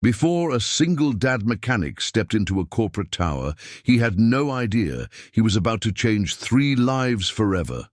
Before a single dad mechanic stepped into a corporate tower, he had no idea he was about to change 3 lives forever.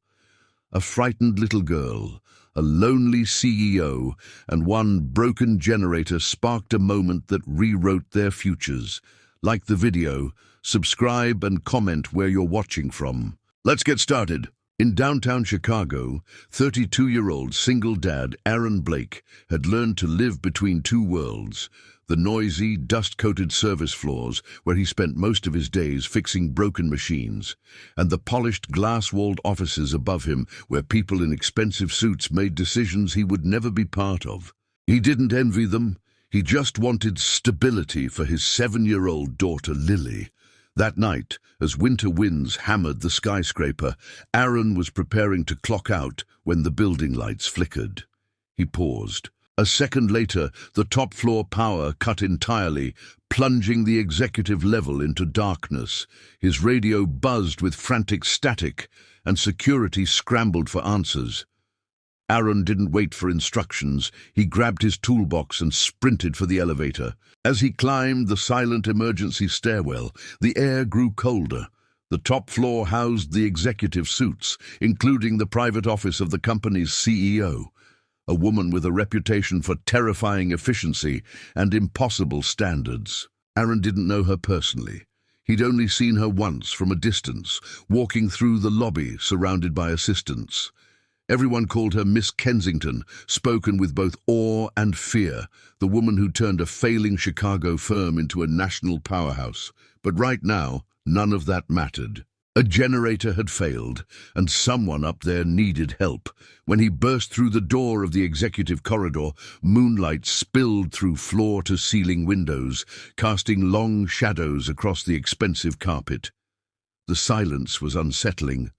A frightened little girl, a lonely CEO, and one broken generator sparked a moment that rewrote their futures. Like the video, subscribe and comment where you're watching from. Let's get started. In downtown Chicago, 32-year-old single dad Aaron Blake had learned to live between 2 worlds: the noisy, dust-coated service floors where he spent most of his days fixing broken machines, and the polished, glass-walled offices above him where people in expensive suits made decisions he would never be part of. He didn't envy them. He just wanted stability for his 7-year-old daughter Lily. That night, as winter winds hammered the skyscraper, Aaron was preparing to clock out when the building lights flickered. He paused. A second later, the top-floor power cut entirely, plunging the executive level into darkness. His radio buzzed with frantic static, and security scrambled for answers. Aaron didn't wait for instructions. He grabbed his toolbox and sprinted for the elevator. As he climbed the silent emergency stairwell, the air grew colder. The top floor housed the executive suites, including the private office of the company's CEO. A woman with a reputation for terrifying efficiency and impossible standards. Aaron didn't know her personally. He'd only seen her once from a distance, walking through the lobby surrounded by assistants. Everyone called her Miss Kensington, spoken with both awe and fear, the woman who turned a failing Chicago firm into a national powerhouse. But right now, none of that mattered. A generator had failed, and someone up there needed help. When he burst through the door of the executive corridor, moonlight spilled through floor-to-ceiling windows, casting long shadows across the expensive carpet. The silence was unsettling,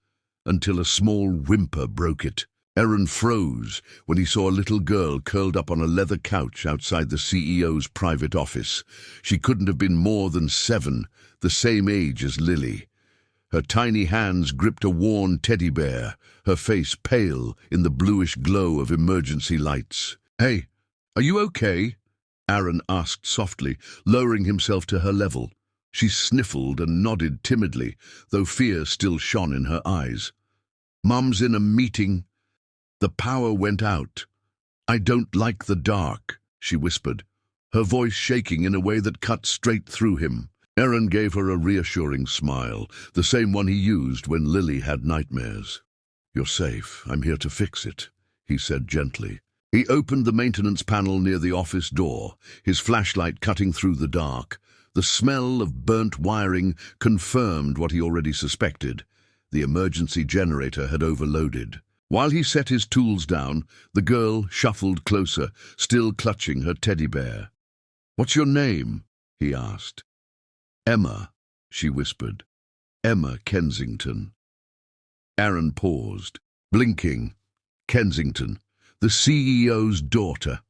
until a small whimper broke it. Aaron froze when he saw a little girl curled up on a leather couch outside the CEO's private office. She couldn't have been more than 7, the same age as Lily. Her tiny hands gripped a worn teddy bear, her face pale in the bluish glow of emergency lights. "Hey, are you okay?" Aaron asked softly, lowering himself to her level. She sniffled and nodded timidly, though fear still shone in her eyes. "Mum's in a meeting. The power went out. I don't like the dark," she whispered, her voice shaking in a way that cut straight through him. Aaron gave her a reassuring smile, the same one he used when Lily had nightmares. "You're safe. I'm here to fix it," he said gently. He opened the maintenance panel near the office door, his flashlight cutting through the dark. The smell of burnt wiring confirmed what he already suspected. The emergency generator had overloaded. While he set his tools down, the girl shuffled closer, still clutching her teddy bear. "What's your name?" he asked. "Emma," she whispered. "Emma Kensington." Aaron paused, blinking. Kensington, the CEO's daughter.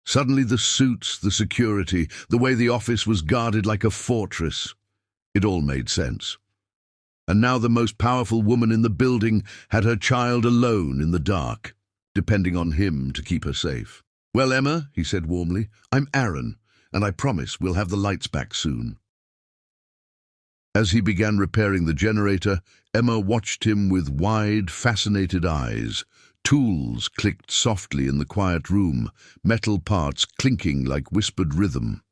Suddenly the suits, the security, the way the office was guarded like a fortress. It all made sense. And now the most powerful woman in the building had her child alone in the dark, depending on him to keep her safe. "Well, Emma," he said warmly, "I'm Aaron, and I promise we'll have the lights back soon." As he began repairing the generator, Emma watched him with wide, fascinated eyes. Tools clicked softly in the quiet room, metal parts clinking like whispered rhythm.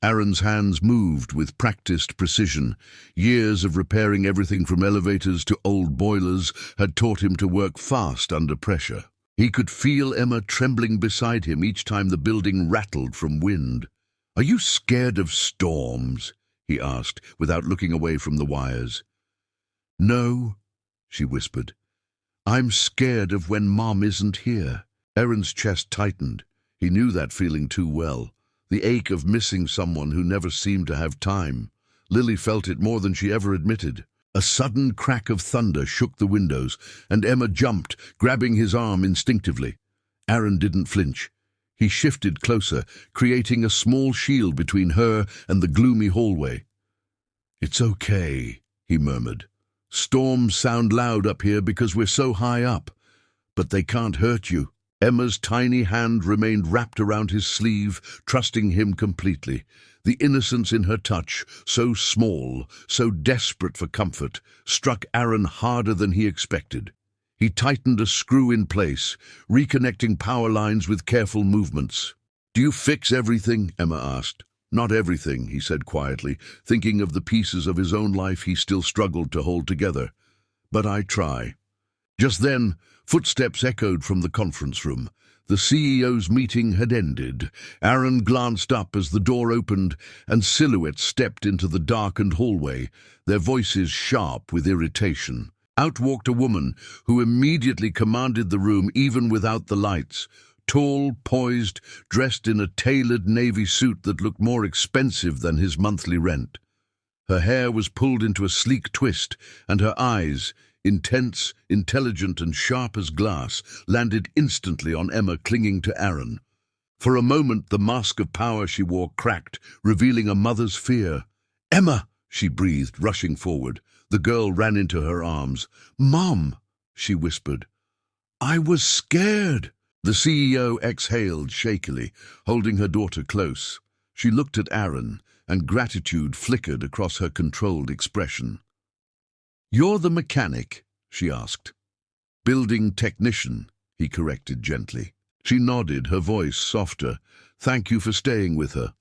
Aaron's hands moved with practiced precision. Years of repairing everything from elevators to old boilers had taught him to work fast under pressure. He could feel Emma trembling beside him each time the building rattled from wind. "Are you scared of storms?" he asked, without looking away from the wires. "No," she whispered. "I'm scared of when Mom isn't here." Aaron's chest tightened. He knew that feeling too well. The ache of missing someone who never seemed to have time. Lily felt it more than she ever admitted. A sudden crack of thunder shook the windows, and Emma jumped, grabbing his arm instinctively. Aaron didn't flinch. He shifted closer, creating a small shield between her and the gloomy hallway. "It's okay," he murmured. "Storms sound loud up here because we're so high up, but they can't hurt you." Emma's tiny hand remained wrapped around his sleeve, trusting him completely. The innocence in her touch, so small, so desperate for comfort, struck Aaron harder than he expected. He tightened a screw in place, reconnecting power lines with careful movements. "Do you fix everything?" Emma asked. "Not everything," he said quietly, thinking of the pieces of his own life he still struggled to hold together. "But I try." Just then, footsteps echoed from the conference room. The CEO's meeting had ended. Aaron glanced up as the door opened, and silhouettes stepped into the darkened hallway, their voices sharp with irritation. Out walked a woman who immediately commanded the room even without the lights. Tall, poised, dressed in a tailored navy suit that looked more expensive than his monthly rent. Her hair was pulled into a sleek twist, and her eyes, intense, intelligent, and sharp as glass, landed instantly on Emma, clinging to Aaron. For a moment, the mask of power she wore cracked, revealing a mother's fear. "Emma!" she breathed, rushing forward. The girl ran into her arms. "Mom!" she whispered. "I was scared." The CEO exhaled shakily, holding her daughter close. She looked at Aaron, and gratitude flickered across her controlled expression. "You're the mechanic?" she asked. "Building technician," he corrected gently. She nodded, her voice softer. "Thank you for staying with her."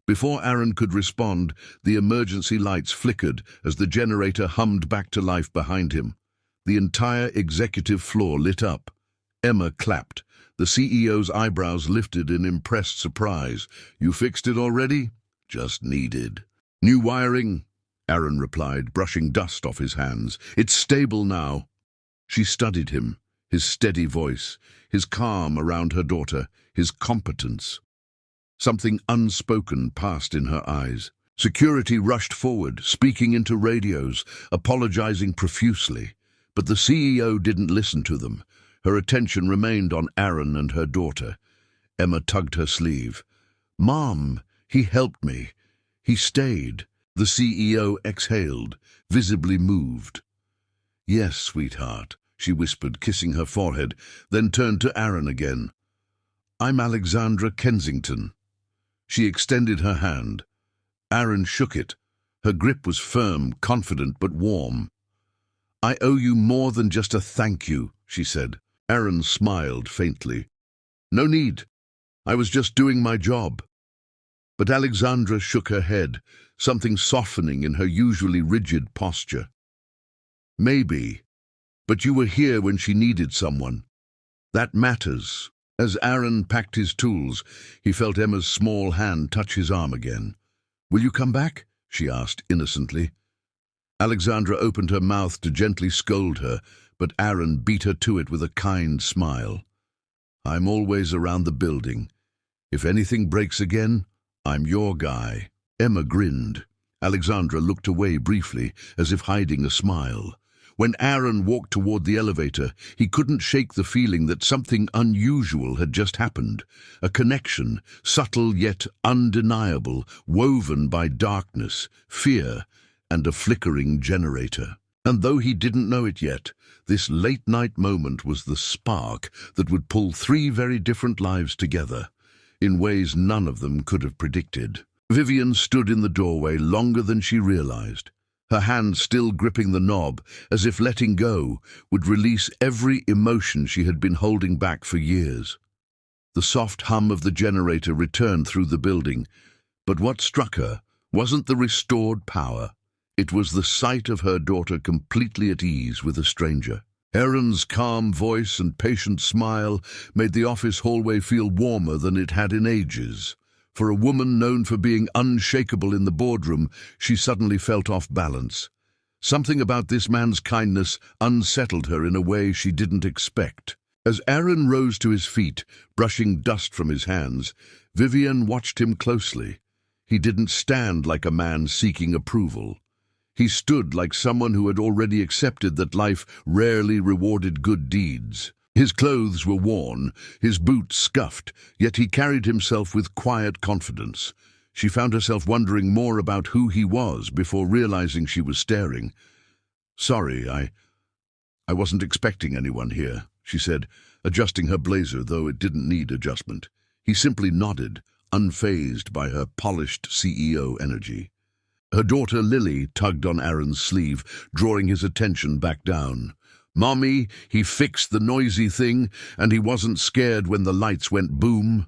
Before Aaron could respond, the emergency lights flickered as the generator hummed back to life behind him. The entire executive floor lit up. Emma clapped. The CEO's eyebrows lifted in impressed surprise. "You fixed it already?" "Just needed." "New wiring?" Aaron replied, brushing dust off his hands. "It's stable now." She studied him, his steady voice, his calm around her daughter, his competence. Something unspoken passed in her eyes. Security rushed forward, speaking into radios, apologizing profusely. But the CEO didn't listen to them. Her attention remained on Aaron and her daughter. Emma tugged her sleeve. "Mom, he helped me. He stayed." The CEO exhaled, visibly moved. "Yes, sweetheart," she whispered, kissing her forehead, then turned to Aaron again. "I'm Alexandra Kensington." She extended her hand. Aaron shook it. Her grip was firm, confident, but warm. "I owe you more than just a thank you," she said. Aaron smiled faintly. "No need. I was just doing my job." But Alexandra shook her head, something softening in her usually rigid posture. "Maybe, but you were here when she needed someone. That matters." As Aaron packed his tools, he felt Emma's small hand touch his arm again. "Will you come back?" she asked innocently. Alexandra opened her mouth to gently scold her, but Aaron beat her to it with a kind smile. "I'm always around the building. If anything breaks again, I'm your guy." Emma grinned. Alexandra looked away briefly, as if hiding a smile. When Aaron walked toward the elevator, he couldn't shake the feeling that something unusual had just happened. A connection, subtle yet undeniable, woven by darkness, fear, and a flickering generator. And though he didn't know it yet, this late-night moment was the spark that would pull three very different lives together, in ways none of them could have predicted. Vivian stood in the doorway longer than she realized, her hand still gripping the knob, as if letting go would release every emotion she had been holding back for years. The soft hum of the generator returned through the building, but what struck her wasn't the restored power. It was the sight of her daughter completely at ease with a stranger. Aaron's calm voice and patient smile made the office hallway feel warmer than it had in ages. For a woman known for being unshakable in the boardroom, she suddenly felt off balance. Something about this man's kindness unsettled her in a way she didn't expect. As Aaron rose to his feet, brushing dust from his hands, Vivian watched him closely. He didn't stand like a man seeking approval. He stood like someone who had already accepted that life rarely rewarded good deeds. His clothes were worn, his boots scuffed, yet he carried himself with quiet confidence. She found herself wondering more about who he was before realizing she was staring. "Sorry, I wasn't expecting anyone here," she said, adjusting her blazer, though it didn't need adjustment. He simply nodded, unfazed by her polished CEO energy. Her daughter Lily tugged on Aaron's sleeve, drawing his attention back down. "Mommy, he fixed the noisy thing, and he wasn't scared when the lights went boom."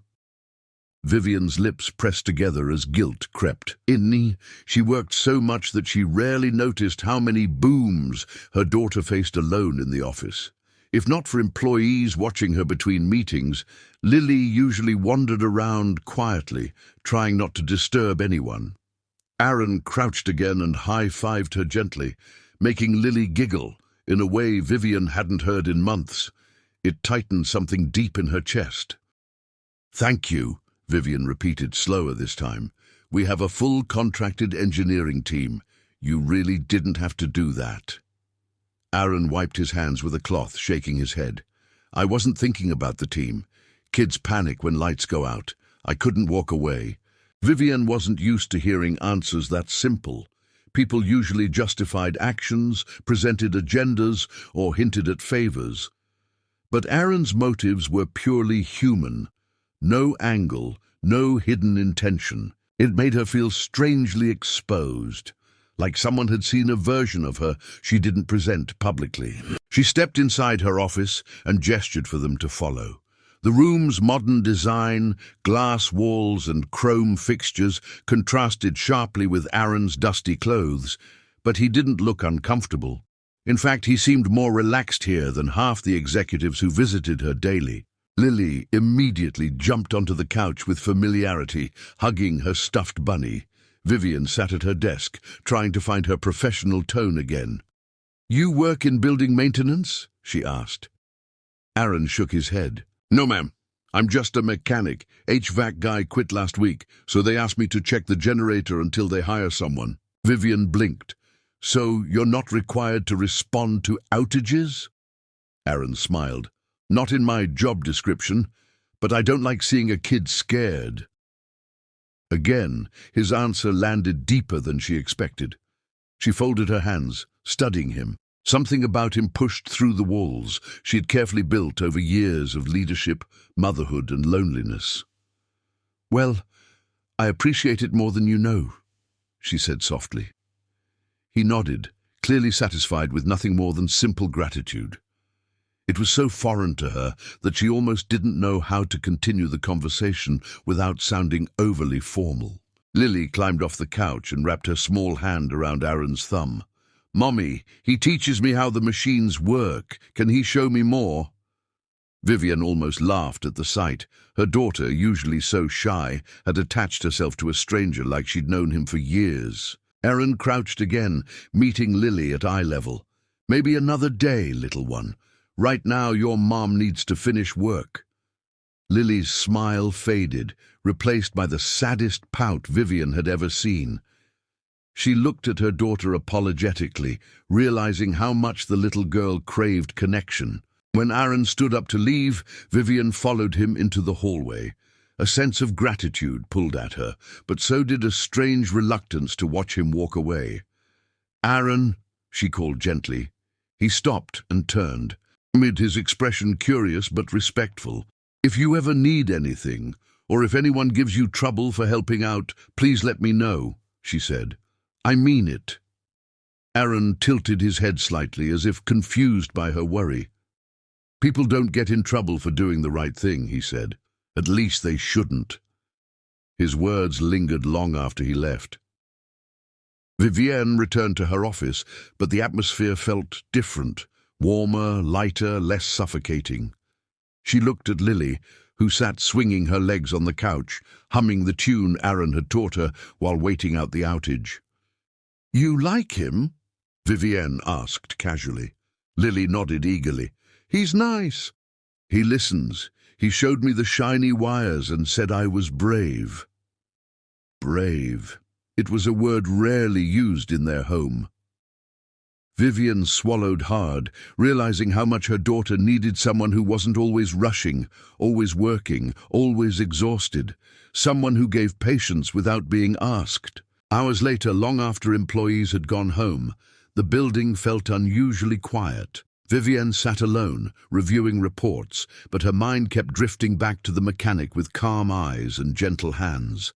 Vivian's lips pressed together as guilt crept in. She worked so much that she rarely noticed how many booms her daughter faced alone in the office. If not for employees watching her between meetings, Lily usually wandered around quietly, trying not to disturb anyone. Aaron crouched again and high-fived her gently, making Lily giggle in a way Vivian hadn't heard in months. It tightened something deep in her chest. "Thank you," Vivian repeated, slower this time. "We have a full contracted engineering team. You really didn't have to do that." Aaron wiped his hands with a cloth, shaking his head. "I wasn't thinking about the team. Kids panic when lights go out. I couldn't walk away." Vivian wasn't used to hearing answers that simple. People usually justified actions, presented agendas, or hinted at favors. But Aaron's motives were purely human. No angle, no hidden intention. It made her feel strangely exposed, like someone had seen a version of her she didn't present publicly. She stepped inside her office and gestured for them to follow. The room's modern design, glass walls and chrome fixtures contrasted sharply with Aaron's dusty clothes, but he didn't look uncomfortable. In fact, he seemed more relaxed here than half the executives who visited her daily. Lily immediately jumped onto the couch with familiarity, hugging her stuffed bunny. Vivian sat at her desk, trying to find her professional tone again. "You work in building maintenance?" she asked. Aaron shook his head. "No, ma'am. I'm just a mechanic. HVAC guy quit last week, so they asked me to check the generator until they hire someone." Vivian blinked. "So you're not required to respond to outages?" Aaron smiled. "Not in my job description, but I don't like seeing a kid scared." Again, his answer landed deeper than she expected. She folded her hands, studying him. Something about him pushed through the walls she had carefully built over years of leadership, motherhood, and loneliness. "Well, I appreciate it more than you know," she said softly. He nodded, clearly satisfied with nothing more than simple gratitude. It was so foreign to her that she almost didn't know how to continue the conversation without sounding overly formal. Lily climbed off the couch and wrapped her small hand around Aaron's thumb. "Mommy, he teaches me how the machines work. Can he show me more?" Vivian almost laughed at the sight. Her daughter, usually so shy, had attached herself to a stranger like she'd known him for years. Aaron crouched again, meeting Lily at eye level. "Maybe another day, little one. Right now your mom needs to finish work." Lily's smile faded, replaced by the saddest pout Vivian had ever seen. She looked at her daughter apologetically, realizing how much the little girl craved connection. When Aaron stood up to leave, Vivian followed him into the hallway. A sense of gratitude pulled at her, but so did a strange reluctance to watch him walk away. "Aaron," she called gently. He stopped and turned, amid his expression curious but respectful. "If you ever need anything, or if anyone gives you trouble for helping out, please let me know," she said. "I mean it." Aaron tilted his head slightly, as if confused by her worry. "People don't get in trouble for doing the right thing," he said. "At least they shouldn't." His words lingered long after he left. Vivienne returned to her office, but the atmosphere felt different, warmer, lighter, less suffocating. She looked at Lily, who sat swinging her legs on the couch, humming the tune Aaron had taught her while waiting out the outage. "You like him?" Vivienne asked casually. Lily nodded eagerly. "He's nice. He listens. He showed me the shiny wires and said I was brave." Brave. It was a word rarely used in their home. Vivian swallowed hard, realizing how much her daughter needed someone who wasn't always rushing, always working, always exhausted, someone who gave patience without being asked. Hours later, long after employees had gone home, the building felt unusually quiet. Vivienne sat alone, reviewing reports, but her mind kept drifting back to the mechanic with calm eyes and gentle hands.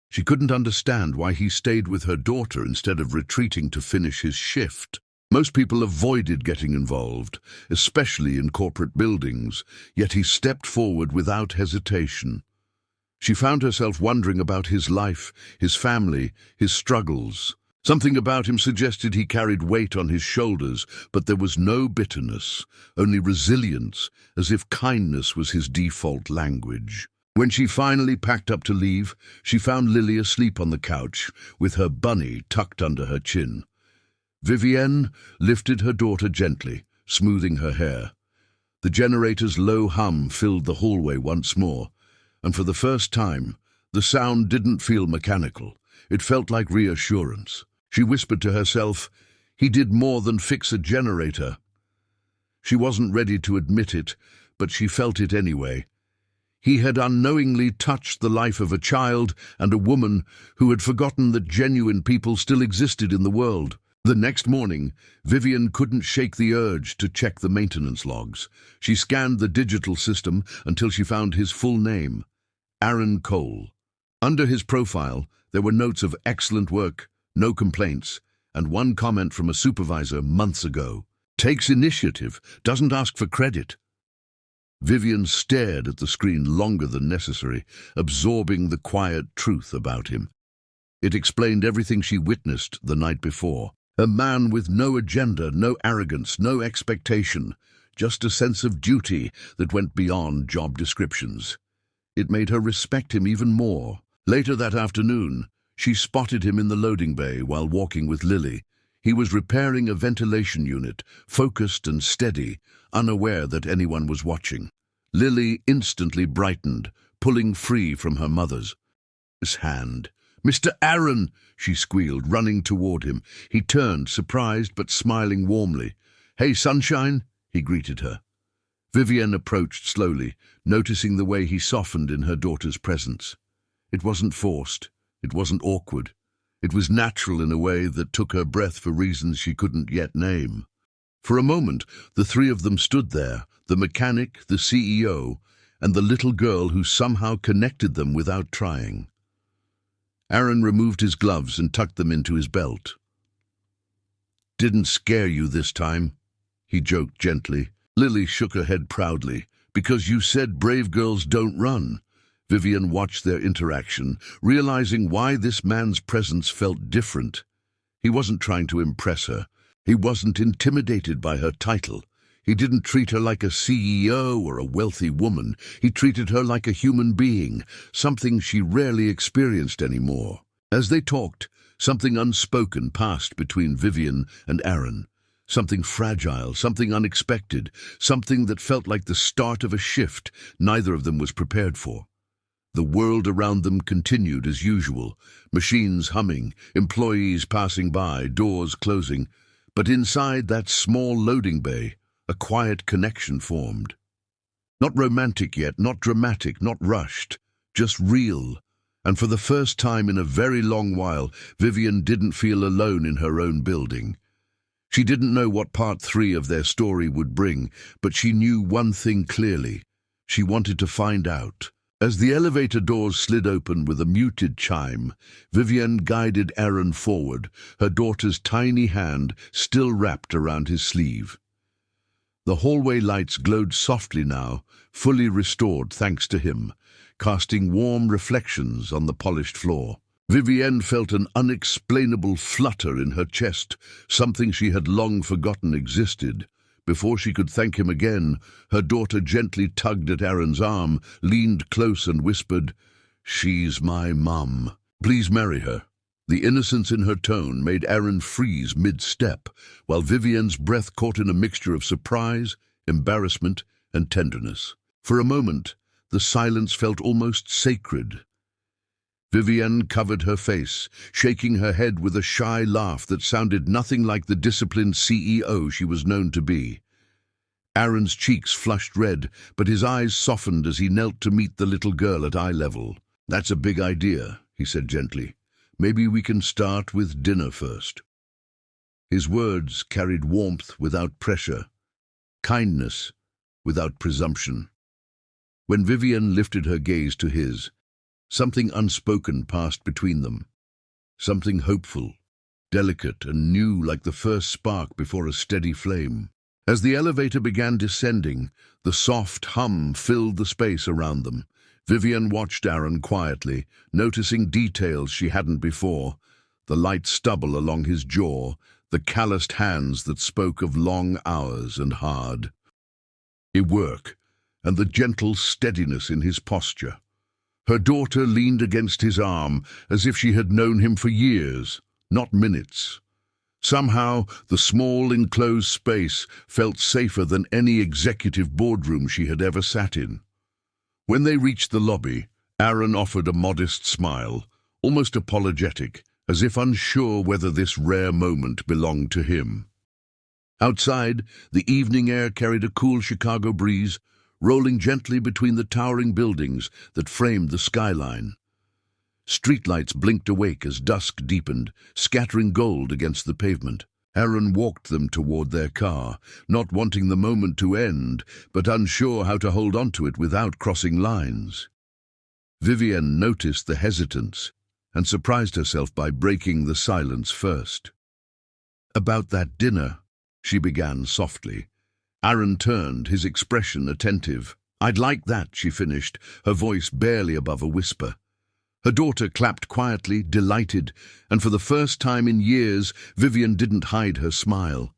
She couldn't understand why he stayed with her daughter instead of retreating to finish his shift. Most people avoided getting involved, especially in corporate buildings, yet he stepped forward without hesitation. She found herself wondering about his life, his family, his struggles. Something about him suggested he carried weight on his shoulders, but there was no bitterness, only resilience, as if kindness was his default language. When she finally packed up to leave, she found Lily asleep on the couch, with her bunny tucked under her chin. Vivienne lifted her daughter gently, smoothing her hair. The generator's low hum filled the hallway once more, and for the first time, the sound didn't feel mechanical. It felt like reassurance. She whispered to herself, "He did more than fix a generator." She wasn't ready to admit it, but she felt it anyway. He had unknowingly touched the life of a child and a woman who had forgotten that genuine people still existed in the world. The next morning, Vivienne couldn't shake the urge to check the maintenance logs. She scanned the digital system until she found his full name, Aaron Cole. Under his profile, there were notes of excellent work, no complaints, and one comment from a supervisor months ago. Takes initiative, doesn't ask for credit. Vivienne stared at the screen longer than necessary, absorbing the quiet truth about him. It explained everything she witnessed the night before. A man with no agenda, no arrogance, no expectation, just a sense of duty that went beyond job descriptions. It made her respect him even more. Later that afternoon, she spotted him in the loading bay while walking with Lily. He was repairing a ventilation unit, focused and steady, unaware that anyone was watching. Lily instantly brightened, pulling free from her mother's hand. "Mr. Aaron!" she squealed, running toward him. He turned, surprised but smiling warmly. "Hey, sunshine," he greeted her. Vivienne approached slowly, noticing the way he softened in her daughter's presence. It wasn't forced. It wasn't awkward. It was natural in a way that took her breath for reasons she couldn't yet name. For a moment, the three of them stood there, the mechanic, the CEO, and the little girl who somehow connected them without trying. Aaron removed his gloves and tucked them into his belt. "Didn't scare you this time?" he joked gently. Lily shook her head proudly. "Because you said brave girls don't run." Vivienne watched their interaction, realizing why this man's presence felt different. He wasn't trying to impress her. He wasn't intimidated by her title. He didn't treat her like a CEO or a wealthy woman. He treated her like a human being, something she rarely experienced anymore. As they talked, something unspoken passed between Vivienne and Aaron. Something fragile, something unexpected, something that felt like the start of a shift neither of them was prepared for. The world around them continued as usual, machines humming, employees passing by, doors closing. But inside that small loading bay, a quiet connection formed. Not romantic yet, not dramatic, not rushed, just real. And for the first time in a very long while, Vivienne didn't feel alone in her own building. She didn't know what part 3 of their story would bring, but she knew one thing clearly. She wanted to find out. As the elevator doors slid open with a muted chime, Vivienne guided Aaron forward, her daughter's tiny hand still wrapped around his sleeve. The hallway lights glowed softly now, fully restored thanks to him, casting warm reflections on the polished floor. Vivienne felt an unexplainable flutter in her chest, something she had long forgotten existed. Before she could thank him again, her daughter gently tugged at Aaron's arm, leaned close and whispered, "She's my mum. Please marry her." The innocence in her tone made Aaron freeze mid-step, while Vivienne's breath caught in a mixture of surprise, embarrassment, and tenderness. For a moment, the silence felt almost sacred. Vivienne covered her face, shaking her head with a shy laugh that sounded nothing like the disciplined CEO she was known to be. Aaron's cheeks flushed red, but his eyes softened as he knelt to meet the little girl at eye level. "That's a big idea," he said gently. "Maybe we can start with dinner first." His words carried warmth without pressure. kindness without presumption. When Vivian lifted her gaze to his, something unspoken passed between them, something hopeful, delicate and new, like the first spark before a steady flame. As the elevator began descending, the soft hum filled the space around them. Vivian watched Aaron quietly, noticing details she hadn't before: the light stubble along his jaw, the calloused hands that spoke of long hours and hard work, and the gentle steadiness in his posture. Her daughter leaned against his arm as if she had known him for years, not minutes. Somehow, the small enclosed space felt safer than any executive boardroom she had ever sat in. When they reached the lobby, Aaron offered a modest smile, almost apologetic, as if unsure whether this rare moment belonged to him. Outside, the evening air carried a cool Chicago breeze, rolling gently between the towering buildings that framed the skyline. Streetlights blinked awake as dusk deepened, scattering gold against the pavement. Aaron walked them toward their car, not wanting the moment to end, but unsure how to hold on to it without crossing lines. Vivian noticed the hesitance and surprised herself by breaking the silence first. "About that dinner," she began softly. Aaron turned, his expression attentive. "I'd like that," she finished, her voice barely above a whisper. Her daughter clapped quietly, delighted, and for the first time in years, Vivian didn't hide her smile.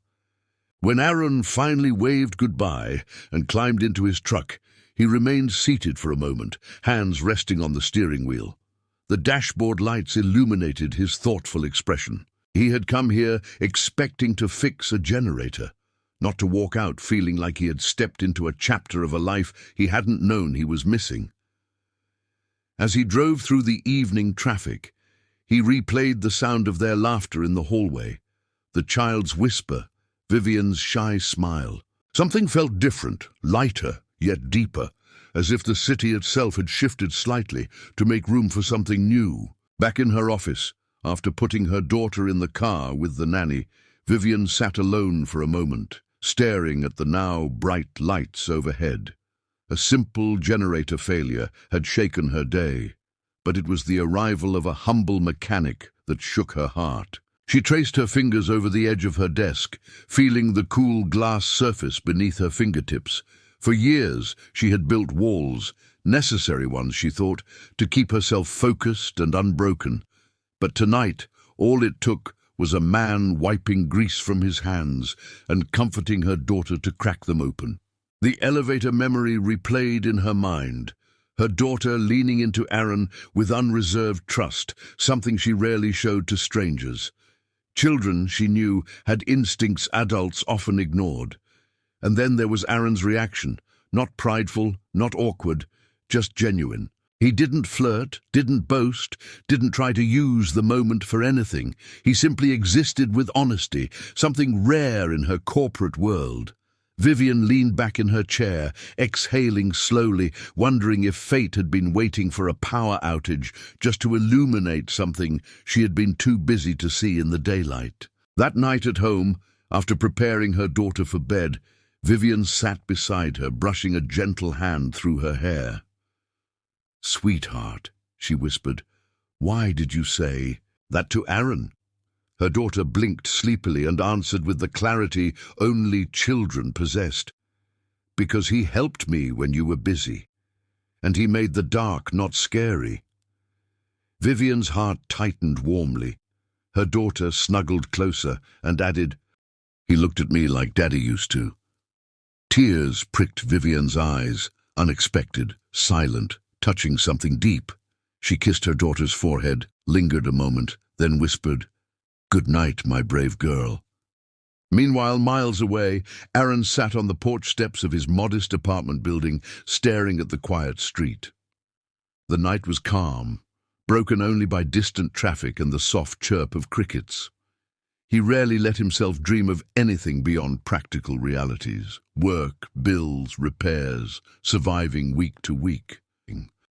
When Aaron finally waved goodbye and climbed into his truck, he remained seated for a moment, hands resting on the steering wheel. The dashboard lights illuminated his thoughtful expression. He had come here expecting to fix a generator, not to walk out feeling like he had stepped into a chapter of a life he hadn't known he was missing. As he drove through the evening traffic, he replayed the sound of their laughter in the hallway, the child's whisper, Vivian's shy smile. Something felt different, lighter, yet deeper, as if the city itself had shifted slightly to make room for something new. Back in her office, after putting her daughter in the car with the nanny, Vivian sat alone for a moment, staring at the now bright lights overhead. A simple generator failure had shaken her day, but it was the arrival of a humble mechanic that shook her heart. She traced her fingers over the edge of her desk, feeling the cool glass surface beneath her fingertips. For years she had built walls, necessary ones, she thought, to keep herself focused and unbroken. But tonight, all it took was a man wiping grease from his hands and comforting her daughter to crack them open. The elevator memory replayed in her mind, her daughter leaning into Aaron with unreserved trust, something she rarely showed to strangers. Children, she knew, had instincts adults often ignored. And then there was Aaron's reaction, not prideful, not awkward, just genuine. He didn't flirt, didn't boast, didn't try to use the moment for anything. He simply existed with honesty, something rare in her corporate world. Vivian leaned back in her chair, exhaling slowly, wondering if fate had been waiting for a power outage just to illuminate something she had been too busy to see in the daylight. That night at home, after preparing her daughter for bed, Vivian sat beside her, brushing a gentle hand through her hair. "Sweetheart," she whispered, "why did you say that to Aaron?" Her daughter blinked sleepily and answered with the clarity only children possessed. "Because he helped me when you were busy, and he made the dark not scary." Vivian's heart tightened warmly. Her daughter snuggled closer and added, "He looked at me like Daddy used to." Tears pricked Vivian's eyes, unexpected, silent, touching something deep. She kissed her daughter's forehead, lingered a moment, then whispered, "Good night, my brave girl." Meanwhile, miles away, Aaron sat on the porch steps of his modest apartment building, staring at the quiet street. The night was calm, broken only by distant traffic and the soft chirp of crickets. He rarely let himself dream of anything beyond practical realities: work, bills, repairs, surviving week to week.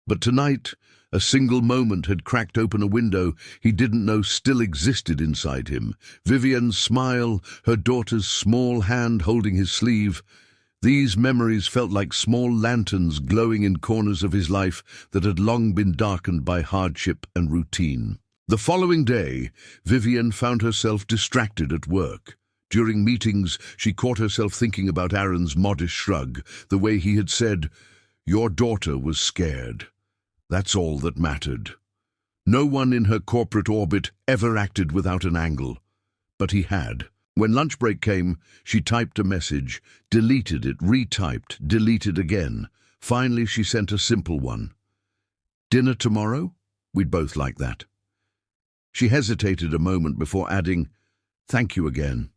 But tonight, a single moment had cracked open a window he didn't know still existed inside him. Vivian's smile, her daughter's small hand holding his sleeve, These memories felt like small lanterns glowing in corners of his life that had long been darkened by hardship and routine. The following day, Vivian found herself distracted at work. During meetings, she caught herself thinking about Aaron's modest shrug, the way he had said, "Your daughter was scared. That's all that mattered." No one in her corporate orbit ever acted without an angle, but he had. When lunch break came, she typed a message, deleted it, retyped, deleted again. Finally, she sent a simple one. "Dinner tomorrow? We'd both like that." She hesitated a moment before adding, "Thank you again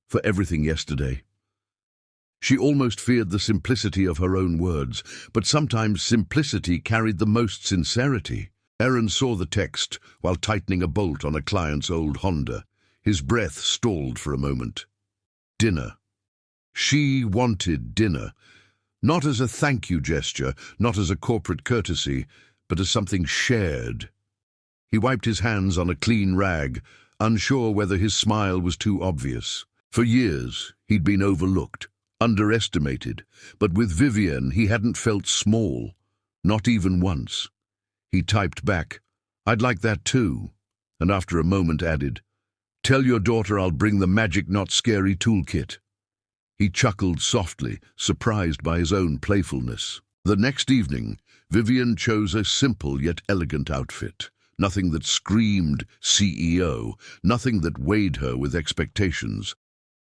for everything yesterday." She almost feared the simplicity of her own words, but sometimes simplicity carried the most sincerity. Aaron saw the text while tightening a bolt on a client's old Honda. His breath stalled for a moment. Dinner. She wanted dinner, not as a thank you gesture, not as a corporate courtesy, but as something shared. He wiped his hands on a clean rag, unsure whether his smile was too obvious. For years, he'd been overlooked, underestimated, but with Vivian he hadn't felt small, not even once. He typed back, "I'd like that too," and after a moment added, "Tell your daughter I'll bring the magic not scary toolkit." He chuckled softly, surprised by his own playfulness. The next evening, Vivian chose a simple yet elegant outfit. Nothing that screamed CEO, nothing that weighed her with expectations.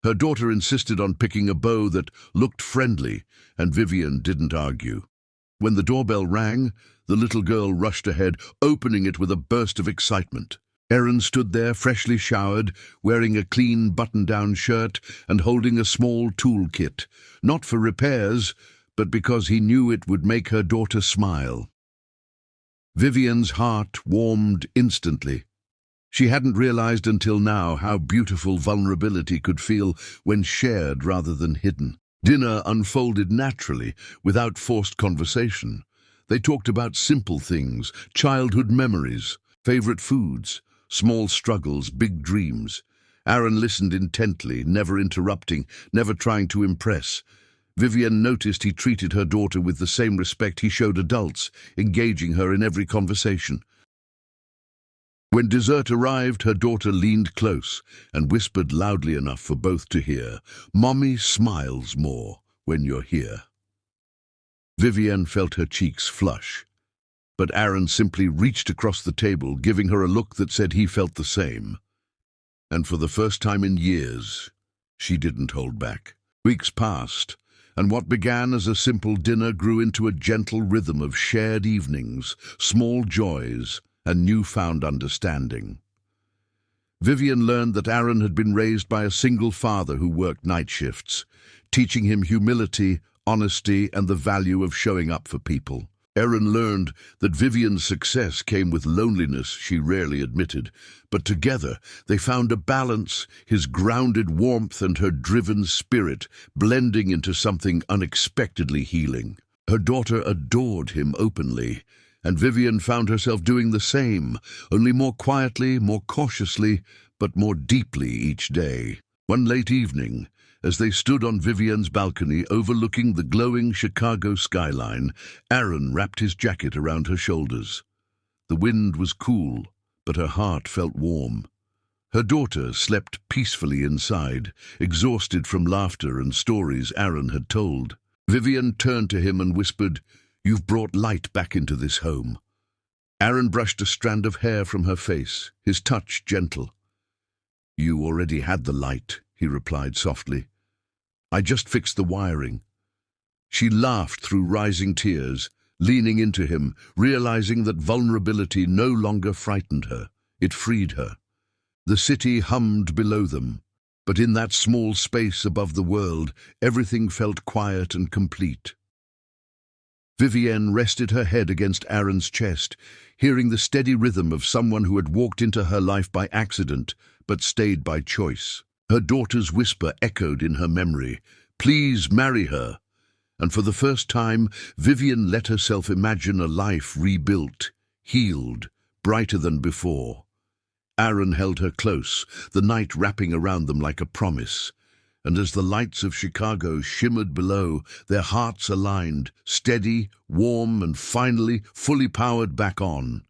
Her daughter insisted on picking a bow that looked friendly, and Vivian didn't argue. When the doorbell rang, the little girl rushed ahead, opening it with a burst of excitement. Aaron stood there, freshly showered, wearing a clean button-down shirt and holding a small toolkit, not for repairs, but because he knew it would make her daughter smile. Vivian's heart warmed instantly. She hadn't realized until now how beautiful vulnerability could feel when shared rather than hidden. Dinner unfolded naturally, without forced conversation. They talked about simple things, childhood memories, favorite foods, small struggles, big dreams. Aaron listened intently, never interrupting, never trying to impress. Vivian noticed he treated her daughter with the same respect he showed adults, engaging her in every conversation. When dessert arrived, her daughter leaned close and whispered loudly enough for both to hear, "Mommy smiles more when you're here." Vivian felt her cheeks flush, but Aaron simply reached across the table, giving her a look that said he felt the same. And for the first time in years, she didn't hold back. Weeks passed, and what began as a simple dinner grew into a gentle rhythm of shared evenings, small joys, and newfound understanding. Vivian learned that Aaron had been raised by a single father who worked night shifts, teaching him humility, honesty, and the value of showing up for people. Aaron learned that Vivian's success came with loneliness she rarely admitted, but together they found a balance, his grounded warmth and her driven spirit blending into something unexpectedly healing. Her daughter adored him openly, and Vivian found herself doing the same, only more quietly, more cautiously, but more deeply each day. One late evening, as they stood on Vivian's balcony overlooking the glowing Chicago skyline, Aaron wrapped his jacket around her shoulders. The wind was cool, but her heart felt warm. Her daughter slept peacefully inside, exhausted from laughter and stories Aaron had told. Vivian turned to him and whispered, "You've brought light back into this home." Aaron brushed a strand of hair from her face, his touch gentle. "You already had the light," he replied softly. "I just fixed the wiring." She laughed through rising tears, leaning into him, realizing that vulnerability no longer frightened her. It freed her. The city hummed below them, but in that small space above the world, everything felt quiet and complete. Vivienne rested her head against Aaron's chest, hearing the steady rhythm of someone who had walked into her life by accident, but stayed by choice. Her daughter's whisper echoed in her memory, "Please marry her." And for the first time, Vivian let herself imagine a life rebuilt, healed, brighter than before. Aaron held her close, the night wrapping around them like a promise. And as the lights of Chicago shimmered below, their hearts aligned, steady, warm, and finally fully powered back on.